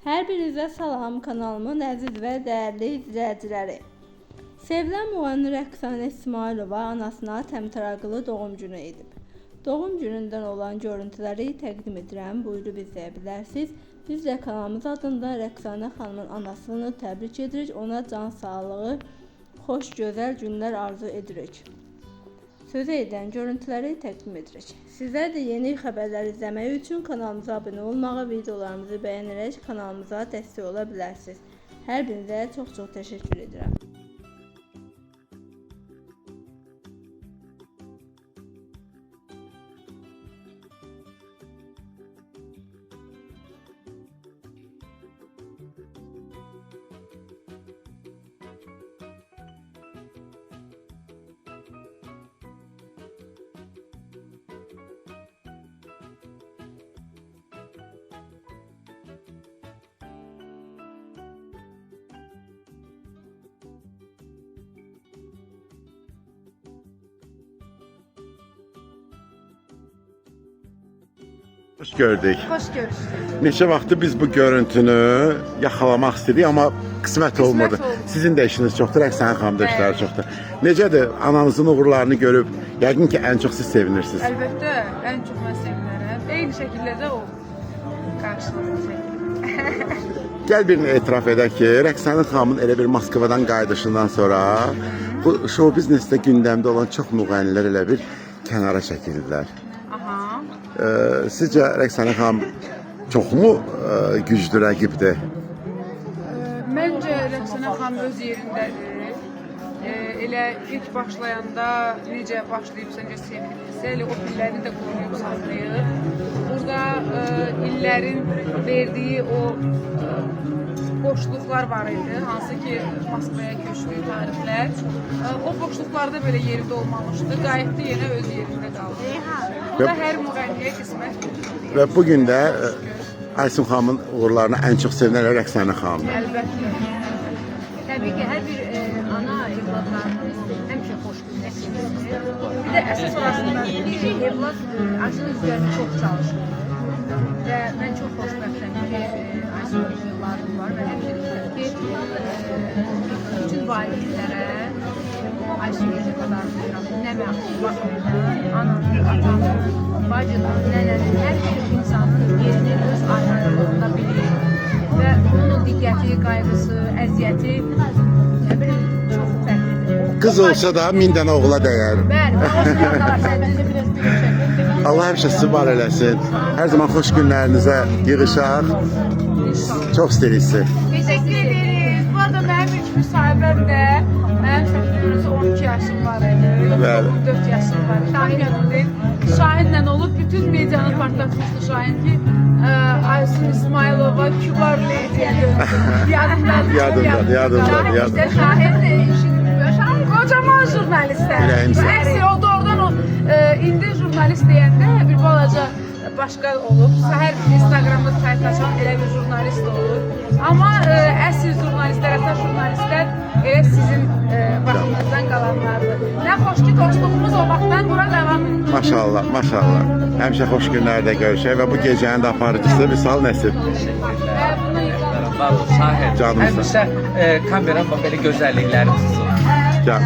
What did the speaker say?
Hər birinizə salam, kanalımın əziz və dəyərli izləyiciləri. Sevilən müğənni Rəqsanə İsmailova anasına təmtəraqlı doğum günü edib. Doğum günündən olan görüntüləri təqdim edirəm, buyurub izləyə bilərsiniz. Biz də kanalımız adında Rəqsanə xanımın anasını təbrik edirik, ona can sağlığı, xoş, gözəl günlər arzu edirik. Sözə edən görüntüləri təqdim edirik. Sizlər də yeni xəbərlər izləmək üçün kanalımıza abunə olmağı, videolarımızı bəyənərək kanalımıza dəstək ola bilərsiniz. Hər birinizə çox təşəkkür edirəm. Hoş gördük. Hoş görüşdük. Neçə vaxtdır biz bu görüntünü yaxalamaq istədik, amma qismət olmadı. Sizin də işiniz çoxdur, Rəqsanə xanım da işləri çoxdur. Necədir? Ananızın uğurlarını görüb, yəqin ki, ən çox siz sevinirsiniz. Əlbəttə, ən çox mən sevinərəm. Eyni şəkildə də o qarşılığında şəkildə. Gəl birini etiraf edək ki, Rəqsanə xanımın elə bir Moskvadan qayıdışından sonra bu show biznesdə gündəmdə olan çox müğənnilər elə bir kənara çəkildilər. Sizcə Rəqsanə xanım çoxmu güclü rəqibdir? Məncə Rəqsanə xanım öz yerindədir. Elə ilk başlayanda necə başlayıbsa, necə sevinirsə, elə o pilləri də qoruyub saxlayıb. Burada illərin verdiyi o boşluqlar var idi, hansı ki Moskvaya köçdüyü tarixlər. O boşluqlarda belə yerində olmamışdı, qayıtdı yenə öz yerində qaldı. Bu da hər müğənniyə qismətdir. Və bugün də Aysun xanımın uğurlarına ən çox sevinən Rəqsanə xanımdır. Əlbəttə. Təbii ki, hər bir ana evladlarının həmişə xoş günə sevinir. Bir də əsas orasında evlad Aysunun üzərində çox çalışır. Və mən çox xoşbəxtəm ki, Aysunun evladım var və həmişə deyirəm ki, bütün valideynlərə Aysun necə kadar nə məxsus baxımda ananın, atanın, bacının, nənənin, hər bir insanın yerini öz ayrılığında bilir. Və onun diqqəti, qayğısı, əziyyəti çox fərqlidir. Qız olsa da 1000 dənə oğula dəyər. Bəli, hoş gəldiniz. Allah həmişə sizi var eləsin. Hər zaman xoş günlərinizə yığışaq. Çox istəyirsiniz. Teşekkür ederiz. Bu arada mənim ilk müsahibəm də mənim səfirlərimizə 12 yaşım var idi. 14 yaşım var. Şahinlə olub bütün medianı partlatmışdı Şahin ki Aysun İsmailova Kübar Leydi'ye döndü. Yadımdadır. Şahin de işini Şahin kocaman jurnalistler. Əksi o doğrudan indi jurnalist deyəndə bir balaca başqa olub. Hər Instagramda sayt açan elə bir jurnalist olur. Amma əsl jurnalistlər, əsas jurnalistlər elə sizin vaxtınızdan qalanlardır. Nə xoş ki, dostluğumuz o vaxtdan bura devam edir. Maşallah, maşallah. Həmişə xoş günlərdə görüşək və bu gecənin də aparıcısı Vüsal Nəsib. Şahid, Canımsın. həmişə kameranın belə gözəlliklərimiz. Can.